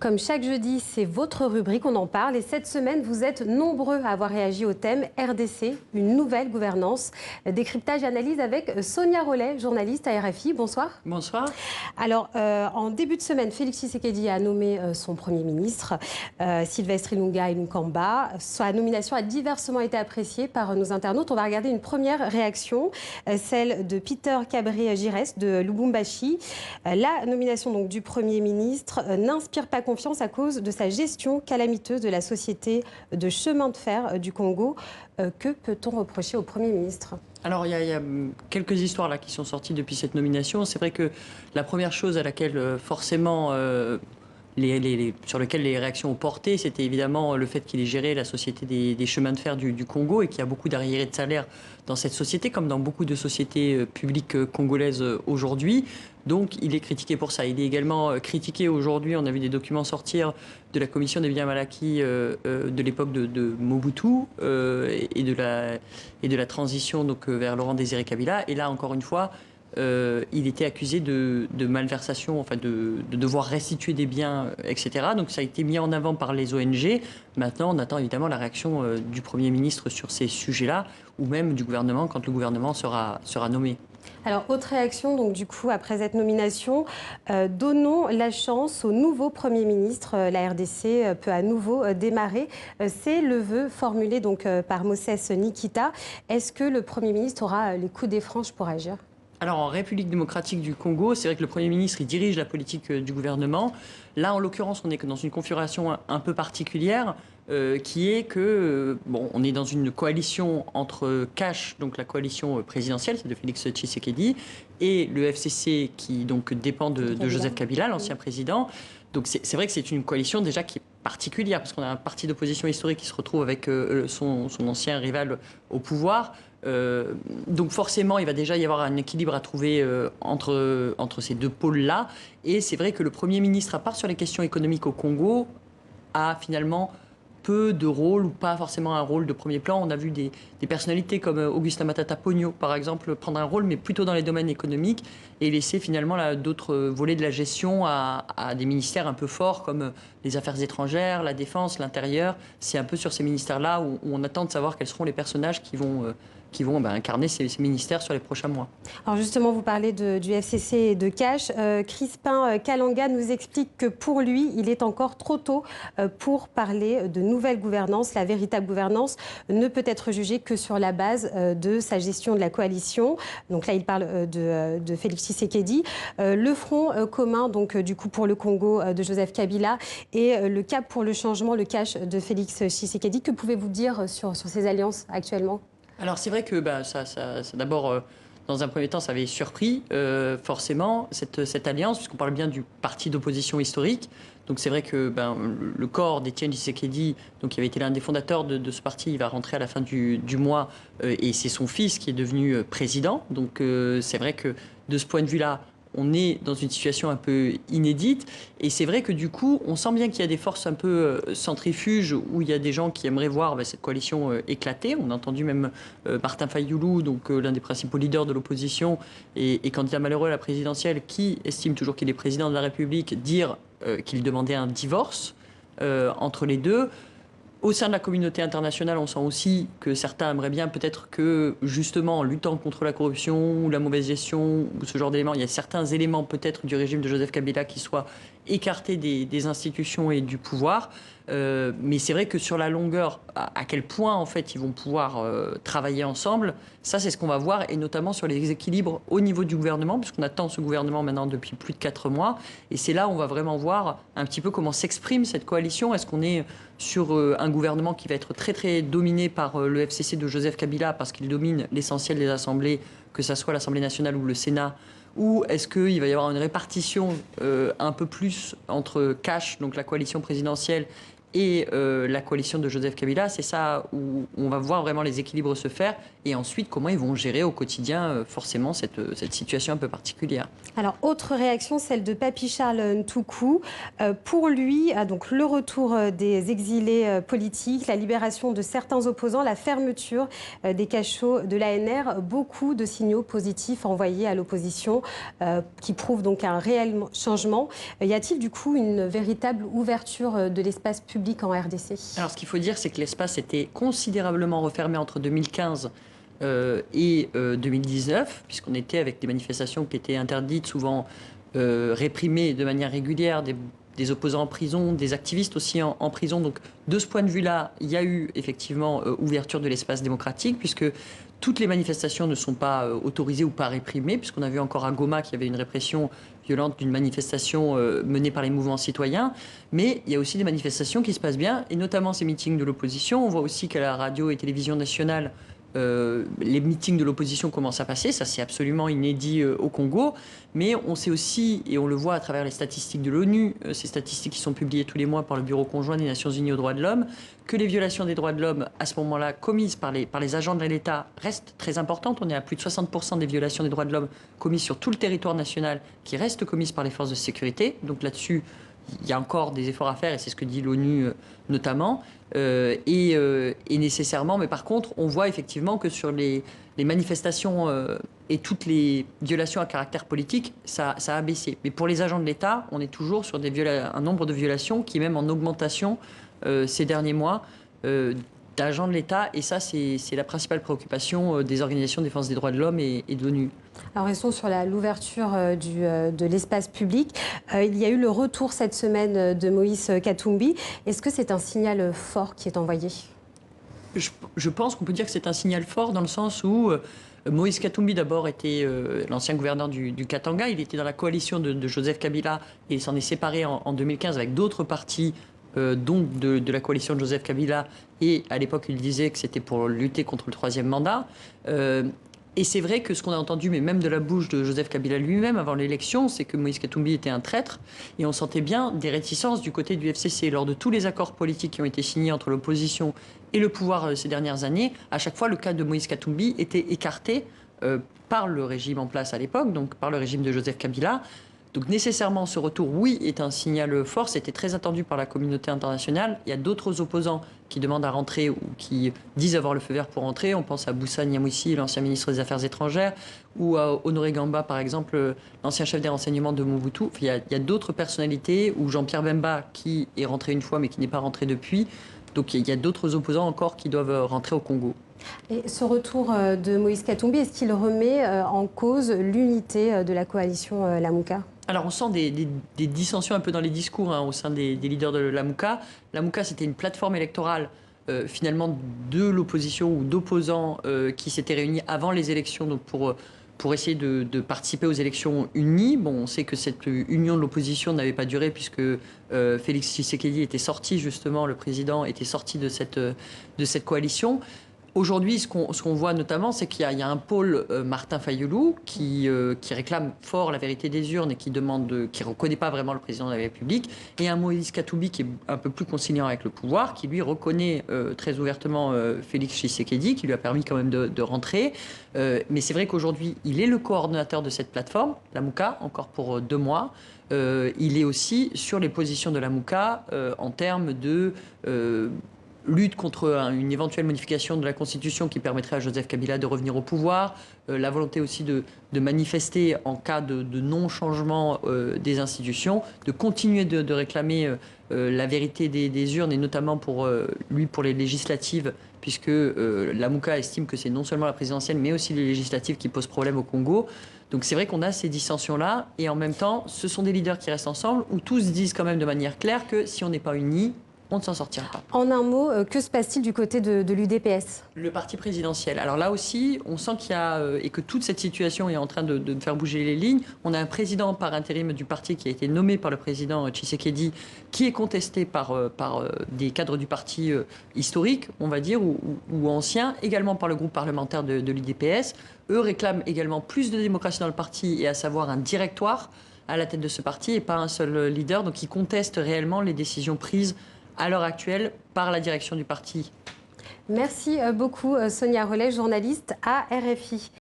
Comme chaque jeudi, c'est votre rubrique, on en parle. Et cette semaine, vous êtes nombreux à avoir réagi au thème RDC, une nouvelle gouvernance. Décryptage et analyse avec Sonia Rollet, journaliste à RFI. Bonsoir. Bonsoir. Alors, en début de semaine, Félix Tshisekedi a nommé son Premier ministre, Sylvestre Ilunga Ilunga. Sa nomination a diversement été appréciée par nos internautes. On va regarder une première réaction, celle de Peter Cabré-Giresse de Lubumbashi. La nomination donc, du Premier ministre n'inspire pas confiance à cause de sa gestion calamiteuse de la société de chemin de fer du Congo. Que peut-on reprocher au Premier ministre ? Alors, il y a quelques histoires là qui sont sorties depuis cette nomination. C'est vrai que la première chose à laquelle forcément sur lequel les réactions ont porté, c'était évidemment le fait qu'il ait géré la société des chemins de fer du Congo et qu'il y a beaucoup d'arriérés de salaire dans cette société, comme dans beaucoup de sociétés publiques congolaises aujourd'hui. Donc, il est critiqué pour ça. Il est également critiqué aujourd'hui, on a vu des documents sortir de la commission des biens mal acquis de l'époque de Mobutu et de la transition donc, vers Laurent Désiré Kabila. Et là, encore une fois, il était accusé de malversation, enfin de devoir restituer des biens, etc. Donc ça a été mis en avant par les ONG. Maintenant, on attend évidemment la réaction du Premier ministre sur ces sujets-là, ou même du gouvernement quand le gouvernement sera nommé. Alors, autre réaction, donc du coup, après cette nomination, donnons la chance au nouveau Premier ministre. La RDC peut à nouveau démarrer. C'est le vœu formulé donc, par Moses Nikita. Est-ce que le Premier ministre aura les coups des franches pour agir ? Alors, en République démocratique du Congo, c'est vrai que le Premier ministre, il dirige la politique du gouvernement. Là, en l'occurrence, on est dans une configuration un peu particulière, qui est que, bon, on est dans une coalition entre CASH, donc la coalition présidentielle, c'est de Félix Tshisekedi, et le FCC, qui donc dépend de Joseph Kabila, l'ancien président. Donc, c'est vrai que c'est une coalition déjà qui est particulière, parce qu'on a un parti d'opposition historique qui se retrouve avec son ancien rival au pouvoir. Donc forcément, il va déjà y avoir un équilibre à trouver entre ces deux pôles-là. Et c'est vrai que le Premier ministre, à part sur les questions économiques au Congo, a finalement peu de rôle ou pas forcément un rôle de premier plan. On a vu des personnalités comme Augustin Matata Pogno, par exemple, prendre un rôle, mais plutôt dans les domaines économiques et laisser finalement d'autres volets de la gestion à des ministères un peu forts comme les affaires étrangères, la défense, l'intérieur. C'est un peu sur ces ministères-là où on attend de savoir quels seront les personnages qui vont incarner ces ministères sur les prochains mois. Alors justement, vous parlez du FCC et de CASH. Crispin Kalanga nous explique que pour lui, il est encore trop tôt pour parler de nouvelle gouvernance. La véritable gouvernance ne peut être jugée que sur la base de sa gestion de la coalition. Donc là, il parle de Félix Tshisekedi. Le front commun, donc du coup pour le Congo de Joseph Kabila et le cap pour le changement, le CASH de Félix Tshisekedi. Que pouvez-vous dire sur ces alliances actuellement ? Alors c'est vrai que ça d'abord, dans un premier temps, ça avait surpris forcément cette alliance, puisqu'on parle bien du parti d'opposition historique. Donc c'est vrai que le corps d'Étienne Tshisekedi, donc qui avait été l'un des fondateurs de ce parti, il va rentrer à la fin du mois, et c'est son fils qui est devenu président. Donc c'est vrai que de ce point de vue-là, on est dans une situation un peu inédite. Et c'est vrai que du coup, on sent bien qu'il y a des forces un peu centrifuges où il y a des gens qui aimeraient voir cette coalition éclater. On a entendu même Martin Fayulu, donc l'un des principaux leaders de l'opposition et candidat malheureux à la présidentielle, qui estime toujours qu'il est président de la République, dire qu'il demandait un divorce entre les deux. Au sein de la communauté internationale, on sent aussi que certains aimeraient bien peut-être que, justement, en luttant contre la corruption ou la mauvaise gestion ou ce genre d'éléments, il y a certains éléments peut-être du régime de Joseph Kabila qui soient écartés des institutions et du pouvoir. Mais c'est vrai que sur la longueur, à quel point en fait ils vont pouvoir travailler ensemble, ça c'est ce qu'on va voir, et notamment sur les équilibres au niveau du gouvernement, puisqu'on attend ce gouvernement maintenant depuis plus de 4 mois, et c'est là où on va vraiment voir un petit peu comment s'exprime cette coalition. Est-ce qu'on est sur un gouvernement qui va être très très dominé par le FCC de Joseph Kabila, parce qu'il domine l'essentiel des assemblées, que ce soit l'Assemblée nationale ou le Sénat, ou est-ce qu'il va y avoir une répartition un peu plus entre CASH, donc la coalition présidentielle, et la coalition de Joseph Kabila, c'est ça où on va voir vraiment les équilibres se faire et ensuite comment ils vont gérer au quotidien forcément cette situation un peu particulière. Alors, autre réaction, celle de Papy Charles Ntoukou. Pour lui, donc le retour des exilés politiques, la libération de certains opposants, la fermeture des cachots de l'ANR, beaucoup de signaux positifs envoyés à l'opposition qui prouvent donc un réel changement. Y a-t-il du coup une véritable ouverture de l'espace public en RDC? Alors, ce qu'il faut dire, c'est que l'espace était considérablement refermé entre 2015 et 2019, puisqu'on était avec des manifestations qui étaient interdites, souvent réprimées de manière régulière, des opposants en prison, des activistes aussi en prison. Donc, de ce point de vue-là, il y a eu effectivement ouverture de l'espace démocratique, puisque toutes les manifestations ne sont pas autorisées ou pas réprimées, puisqu'on a vu encore à Goma qu'il y avait une répression violente d'une manifestation menée par les mouvements citoyens. Mais il y a aussi des manifestations qui se passent bien, et notamment ces meetings de l'opposition. On voit aussi qu'à la radio et télévision nationale, les meetings de l'opposition commencent à passer, ça c'est absolument inédit au Congo, mais on sait aussi, et on le voit à travers les statistiques de l'ONU, ces statistiques qui sont publiées tous les mois par le Bureau conjoint des Nations Unies aux droits de l'homme, que les violations des droits de l'homme à ce moment-là commises par les agents de l'État restent très importantes. On est à plus de 60% des violations des droits de l'homme commises sur tout le territoire national qui restent commises par les forces de sécurité. Donc là-dessus, il y a encore des efforts à faire et c'est ce que dit l'ONU notamment. Et nécessairement, mais par contre, on voit effectivement que sur les manifestations et toutes les violations à caractère politique, ça a baissé. Mais pour les agents de l'État, on est toujours sur un nombre de violations qui est même en augmentation ces derniers mois d'agents de l'État. Et ça, c'est la principale préoccupation des organisations de défense des droits de l'homme et de l'ONU. Alors restons sur l'ouverture de l'espace public. Il y a eu le retour cette semaine de Moïse Katumbi. Est-ce que c'est un signal fort qui est envoyé? Je pense qu'on peut dire que c'est un signal fort dans le sens où Moïse Katumbi d'abord était l'ancien gouverneur du Katanga. Il était dans la coalition de Joseph Kabila et il s'en est séparé en 2015 avec d'autres partis dont de la coalition de Joseph Kabila. Et à l'époque, il disait que c'était pour lutter contre le troisième mandat. Et c'est vrai que ce qu'on a entendu, mais même de la bouche de Joseph Kabila lui-même avant l'élection, c'est que Moïse Katumbi était un traître. Et on sentait bien des réticences du côté du FCC. Lors de tous les accords politiques qui ont été signés entre l'opposition et le pouvoir ces dernières années, à chaque fois, le cas de Moïse Katumbi était écarté par le régime en place à l'époque, donc par le régime de Joseph Kabila. Donc nécessairement, ce retour, oui, est un signal fort. C'était très attendu par la communauté internationale. Il y a d'autres opposants qui demandent à rentrer ou qui disent avoir le feu vert pour rentrer. On pense à Boussa Nyamwisi, l'ancien ministre des Affaires étrangères, ou à Honoré Gamba, par exemple, l'ancien chef des renseignements de Mobutu. Il y a d'autres personnalités, ou Jean-Pierre Bemba, qui est rentré une fois mais qui n'est pas rentré depuis. Donc il y a d'autres opposants encore qui doivent rentrer au Congo. Et ce retour de Moïse Katumbi, est-ce qu'il remet en cause l'unité de la coalition Lamuka? Alors on sent des dissensions un peu dans les discours au sein des leaders de Lamuka. Lamuka, c'était une plateforme électorale finalement de l'opposition ou d'opposants qui s'étaient réunis avant les élections donc pour essayer de participer aux élections unies. Bon, on sait que cette union de l'opposition n'avait pas duré puisque Félix Tshisekedi était sorti, justement, le président était sorti de cette coalition. Aujourd'hui, ce qu'on voit notamment, c'est qu'il y a un pôle Martin Fayulu qui réclame fort la vérité des urnes et qui ne reconnaît pas vraiment le président de la République, et un Moïse Katumbi qui est un peu plus conciliant avec le pouvoir, qui lui reconnaît très ouvertement Félix Tshisekedi, qui lui a permis quand même de rentrer. Mais c'est vrai qu'aujourd'hui, il est le coordonnateur de cette plateforme, la Lamuka, encore pour 2 mois. Il est aussi sur les positions de la Lamuka en termes de lutte contre une éventuelle modification de la Constitution qui permettrait à Joseph Kabila de revenir au pouvoir, la volonté aussi de manifester en cas de non-changement des institutions, de continuer de réclamer la vérité des urnes, et notamment pour les législatives, puisque Lamuka estime que c'est non seulement la présidentielle, mais aussi les législatives qui posent problème au Congo. Donc c'est vrai qu'on a ces dissensions-là, et en même temps, ce sont des leaders qui restent ensemble, où tous disent quand même de manière claire que si on n'est pas unis, on ne s'en sortira pas. En un mot, que se passe-t-il du côté de l'UDPS? Le parti présidentiel. Alors là aussi, on sent qu'il y a, et que toute cette situation est en train de faire bouger les lignes. On a un président par intérim du parti qui a été nommé par le président Tshisekedi, qui est contesté par des cadres du parti historique, on va dire, ou anciens, également par le groupe parlementaire de l'UDPS. Eux réclament également plus de démocratie dans le parti, et à savoir un directoire à la tête de ce parti et pas un seul leader. Donc ils contestent réellement les décisions prises à l'heure actuelle par la direction du parti. Merci beaucoup Sonia Relais, journaliste à RFI.